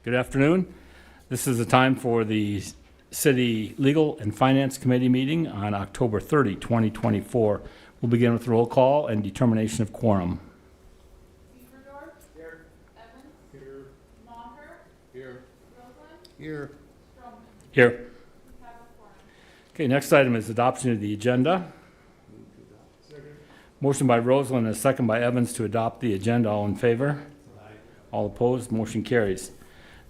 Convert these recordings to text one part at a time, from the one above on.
Good afternoon. This is the time for the City Legal and Finance Committee meeting on October 30, 2024. We'll begin with roll call and determination of quorum. Beaverdorf. Here. Evans. Here. Maher. Here. Roseland. Here. Stroman. Here. We have a quorum. Okay, next item is adoption of the agenda. Second. Motion by Roseland and a second by Evans to adopt the agenda. All in favor? All opposed? Motion carries.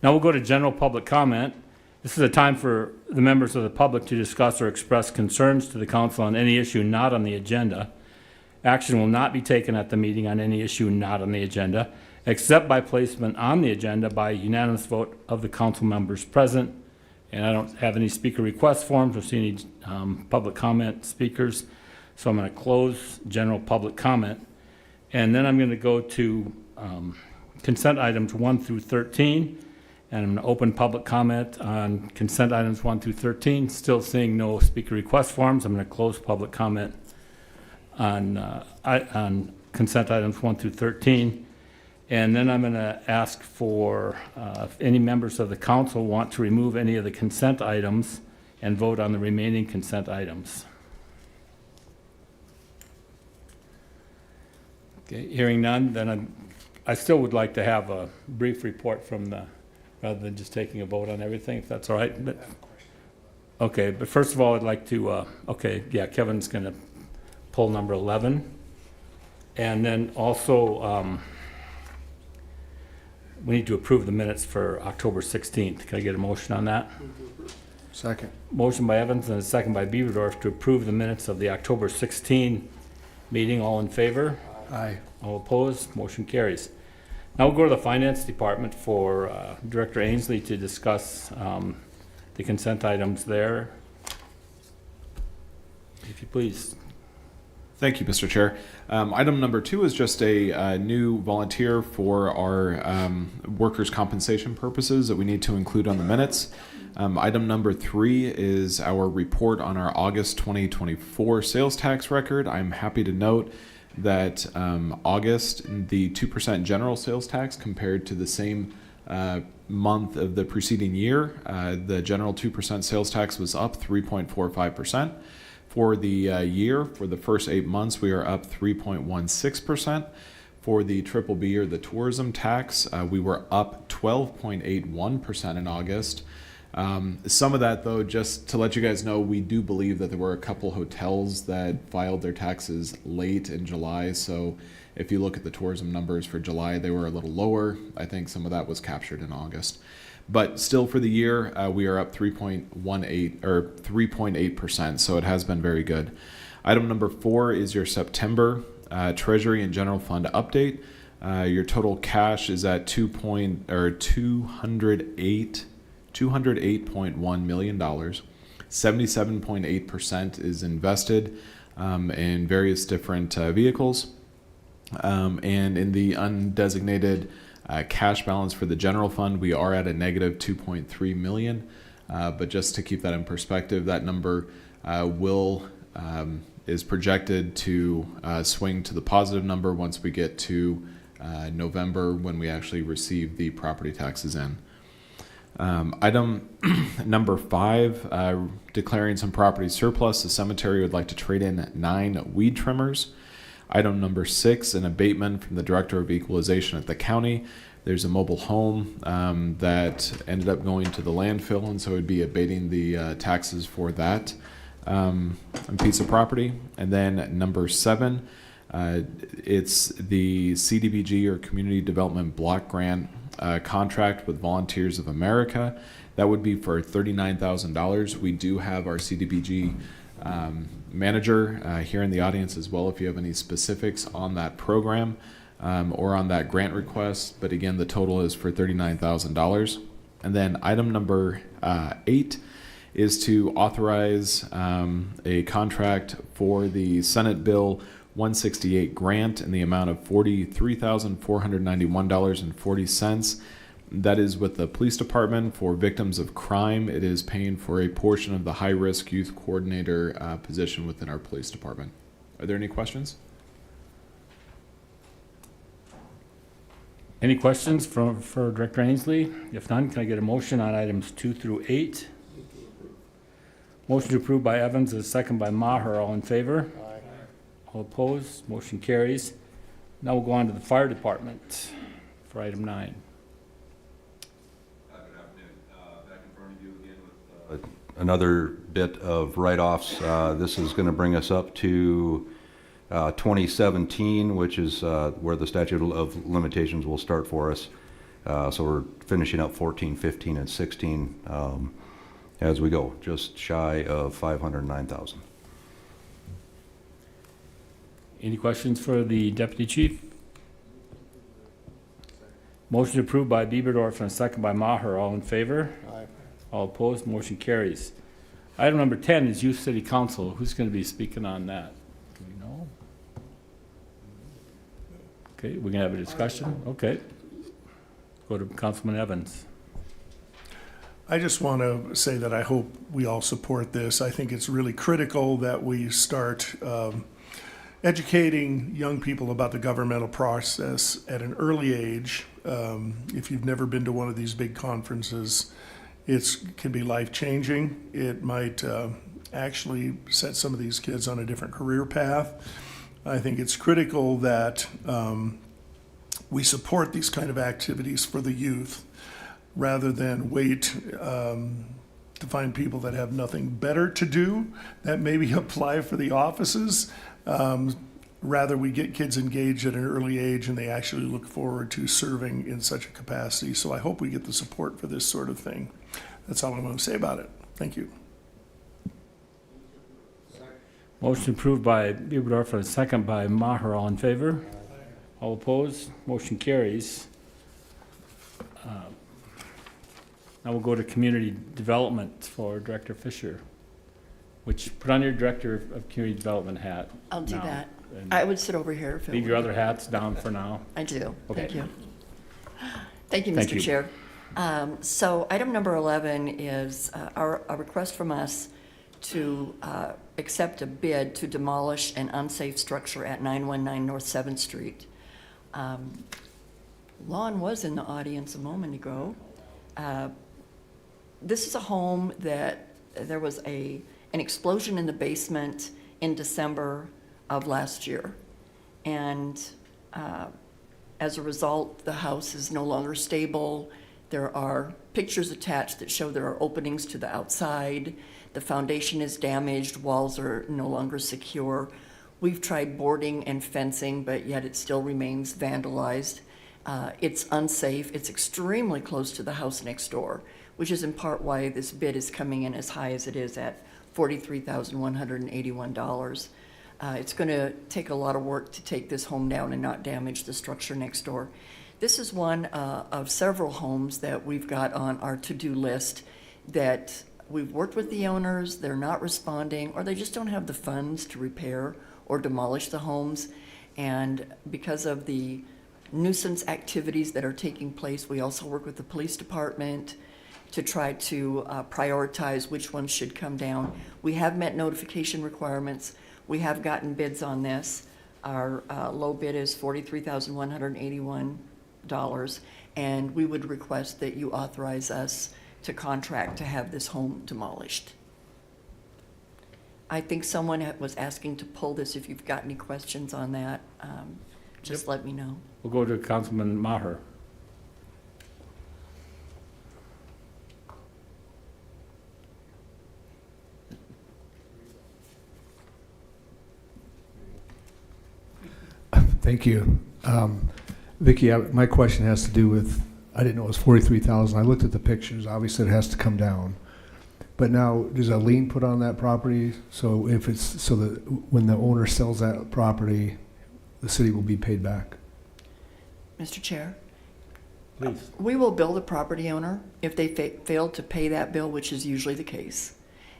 Now we'll go to general public comment. This is a time for the members of the public to discuss or express concerns to the council on any issue not on the agenda. Action will not be taken at the meeting on any issue not on the agenda, except by placement on the agenda by unanimous vote of the council members present. And I don't have any speaker request forms or see any public comment speakers. So I'm going to close general public comment. And then I'm going to go to consent items 1 through 13. And I'm going to open public comment on consent items 1 through 13. Still seeing no speaker request forms. I'm going to close public comment on consent items 1 through 13. And then I'm going to ask for if any members of the council want to remove any of the consent items and vote on the remaining consent items. Okay, hearing none, then I still would like to have a brief report from the, rather than just taking a vote on everything, if that's all right. But, okay, but first of all, I'd like to, okay, yeah, Kevin's going to pull number 11. And then also, we need to approve the minutes for October 16th. Can I get a motion on that? Second. Motion by Evans and a second by Beaverdorf to approve the minutes of the October 16 meeting. All in favor? Aye. All opposed? Motion carries. Now we'll go to the Finance Department for Director Ainsley to discuss the consent items there. If you please. Thank you, Mr. Chair. Item number 2 is just a new volunteer for our workers' compensation purposes that we need to include on the minutes. Item number 3 is our report on our August 2024 sales tax record. I'm happy to note that August, the 2% general sales tax compared to the same month of the preceding year, the general 2% sales tax was up 3.45%. For the year, for the first 8 months, we are up 3.16%. For the triple B or the tourism tax, we were up 12.81% in August. Some of that, though, just to let you guys know, we do believe that there were a couple hotels that filed their taxes late in July. So if you look at the tourism numbers for July, they were a little lower. I think some of that was captured in August. But still for the year, we are up 3.18 or 3.8%. So it has been very good. Item number 4 is your September Treasury and General Fund update. Your total cash is at $208.1 million. 77.8% is invested in various different vehicles. And in the undesignated cash balance for the general fund, we are at a negative 2.3 million. But just to keep that in perspective, that number is projected to swing to the positive number once we get to November, when we actually receive the property taxes in. Item number 5, declaring some property surplus. The cemetery would like to trade in 9 weed trimmers. Item number 6, an abatement from the Director of Equalization at the county. There's a mobile home that ended up going to the landfill, and so it would be abating the taxes for that piece of property. And then number 7, it's the CDBG or Community Development Block Grant contract with Volunteers of America. That would be for $39,000. We do have our CDBG manager here in the audience as well if you have any specifics on that program or on that grant request. But again, the total is for $39,000. And then item number 8 is to authorize a contract for the Senate Bill 168 grant in the amount of $43,491.40. That is with the police department for victims of crime. It is paying for a portion of the high-risk youth coordinator position within our police department. Are there any questions? Any questions for Director Ainsley? If none, can I get a motion on items 2 through 8? Motion to approve by Evans, a second by Maher. All in favor? Aye. All opposed? Motion carries. Now we'll go on to the fire department for item 9. Good afternoon. Back in front of you again with another bit of write-offs. This is going to bring us up to 2017, which is where the statute of limitations will start for us. So we're finishing up 14, 15, and 16 as we go, just shy of 509,000. Any questions for the deputy chief? Motion approved by Bieberdorf and a second by Maher. All in favor? Aye. All opposed? Motion carries. Item number 10 is Youth City Council. Who's going to be speaking on that? Do we know? Okay, we can have a discussion. Okay. Go to Councilman Evans. I just want to say that I hope we all support this. I think it's really critical that we start educating young people about the governmental process at an early age. If you've never been to one of these big conferences, it can be life-changing. It might actually set some of these kids on a different career path. I think it's critical that we support these kind of activities for the youth rather than wait to find people that have nothing better to do that maybe apply for the offices. Rather, we get kids engaged at an early age and they actually look forward to serving in such a capacity. So I hope we get the support for this sort of thing. That's all I'm going to say about it. Thank you. Motion approved by Bieberdorf and a second by Maher. All in favor? All opposed? Motion carries. Now we'll go to community development for Director Fisher, which put on your Director of Community Development hat. I'll do now, that. and I would sit over here if it Leave your were- other hats down for now. I do. Okay. Thank you. Thank you, Thank Mr. you. Chair. So item number 11 is a request from us to accept a bid to demolish an unsafe structure at 919 North 7th Street. Lon was in the audience a moment ago. This is a home that there was an explosion in the basement in December of last year. And as a result, the house is no longer stable. There are pictures attached that show there are openings to the outside. The foundation is damaged, walls are no longer secure. We've tried boarding and fencing, but yet it still remains vandalized. It's unsafe. It's extremely close to the house next door, which is in part why this bid is coming in as high as it is at $43,181. It's going to take a lot of work to take this home down and not damage the structure next door. This is one of several homes that we've got on our to-do list that we've worked with the owners, they're not responding, or they just don't have the funds to repair or demolish the homes. And because of the nuisance activities that are taking place, we also work with the police department to try to prioritize which ones should come down. We have met notification requirements. We have gotten bids on this. Our low bid is $43,181, and we would request that you authorize us to contract to have this home demolished. I think someone was asking to pull this. If you've got any questions on that, just let me know. We'll go to Councilman Maher. Thank you. Vicki, my question has to do with, I didn't know it was 43,000. I looked at the pictures. Obviously, it has to come down. But now, there's a lien put on that property, so if it's, so that when the owner sells that property, the city will be paid back? Mr. Chair? Please. We will bill the property owner if they fail to pay that bill, which is usually the case.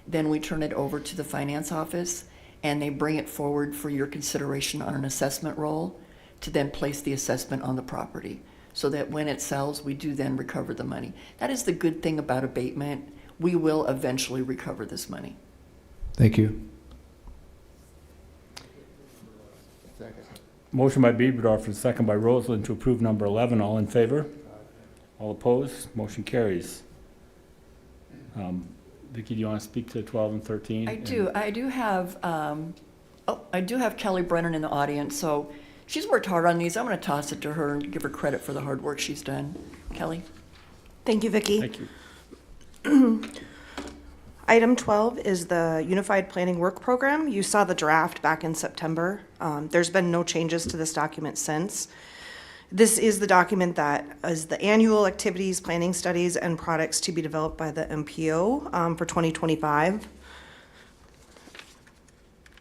Then we turn it over to the finance office, and they bring it forward for your consideration on an assessment roll to then place the assessment on the property, so that when it sells, we do then recover the money. That is the good thing about abatement. We will eventually recover this money. Thank you. Motion by Bieberdorf and second by Roseland to approve number 11. All in favor? All opposed? Motion carries. Vicki, do you want to speak to 12 and 13? I do. I do have Kelly Brennan in the audience, so she's worked hard on these. I'm going to toss it to her and give her credit for the hard work she's done. Kelly? Thank you, Vicki. Thank you. Item 12 is the Unified Planning Work Program. You saw the draft back in September. There's been no changes to this document since. This is the document that is the annual activities, planning studies, and products to be developed by the MPO for 2025.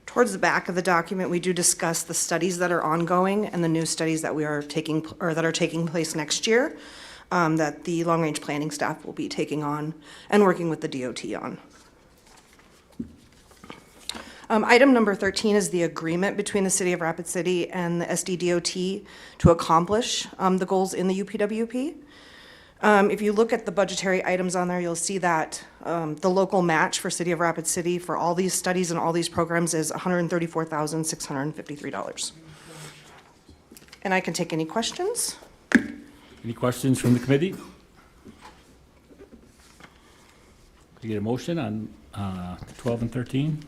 Towards the back of the document, we do discuss the studies that are ongoing and the new studies that we are taking, or that are taking place next year, that the long-range planning staff will be taking on and working with the DOT on. Item number 13 is the agreement between the City of Rapid City and the SDDOT to accomplish the goals in the UPWP. If you look at the budgetary items on there, you'll see that the local match for City of Rapid City for all these studies and all these programs is $134,653. And I can take any questions. Any questions from the committee? Can I get a motion on 12 and 13?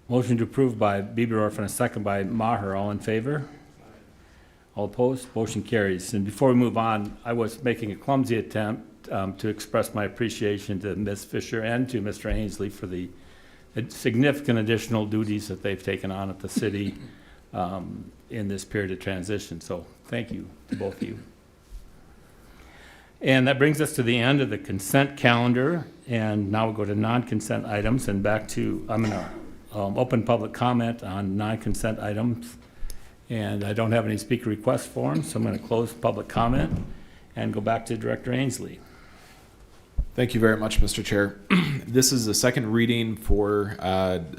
Motion to approve by Bieberdorf and a second by Maher. All in favor? All opposed? Motion carries. And before we move on, I was making a clumsy attempt to express my appreciation to Ms. Fisher and to Mr. Ainsley for the significant additional duties that they've taken on at the city in this period of transition. So thank you to both of you. And that brings us to the end of the consent calendar. And now we'll go to non-consent items and back to, I'm going to open public comment on non-consent items. And I don't have any speaker request forms, so I'm going to close public comment and go back to Director Ainsley. Thank you very much, Mr. Chair. This is the second reading for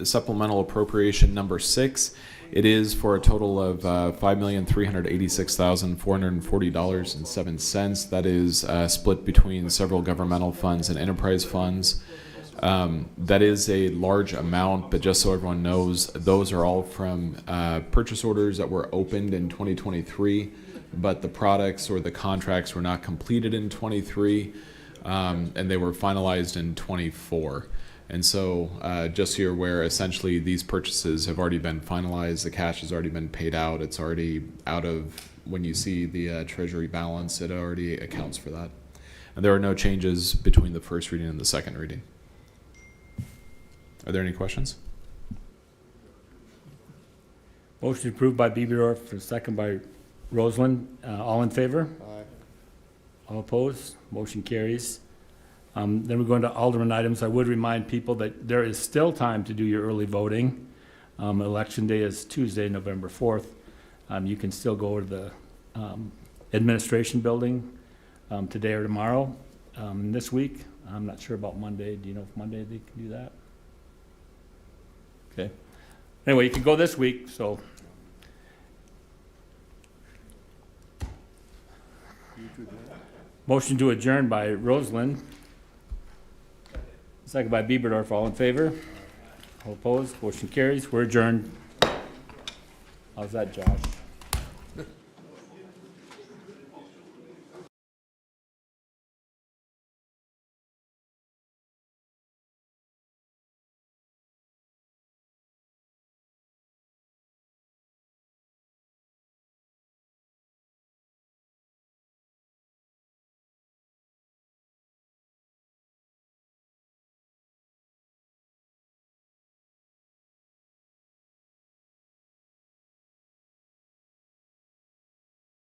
supplemental appropriation number 6. It is for a total of $5,386,440.07. That is split between several governmental funds and enterprise funds. That is a large amount, but just so everyone knows, those are all from purchase orders that were opened in 2023, but the products or the contracts were not completed in 23, and they were finalized in 24. And so just so you're aware, essentially these purchases have already been finalized. The cash has already been paid out. It's already out of, when you see the treasury balance, it already accounts for that. And there are no changes between the first reading and the second reading. Are there any questions? Motion approved by Bieberdorf, and second by Roseland. All in favor? Aye. All opposed? Motion carries. Then we go into Alderman items. I would remind people that there is still time to do your early voting. Election day is Tuesday, November 4th. You can still go to the administration building today or tomorrow. This week, I'm not sure about Monday. Do you know if Monday they can do that? Okay. Anyway, you can go this week, so. Motion to adjourn by Roseland. Second by Bieberdorf. All in favor? All opposed? Motion carries. We're adjourned. How's that, Josh?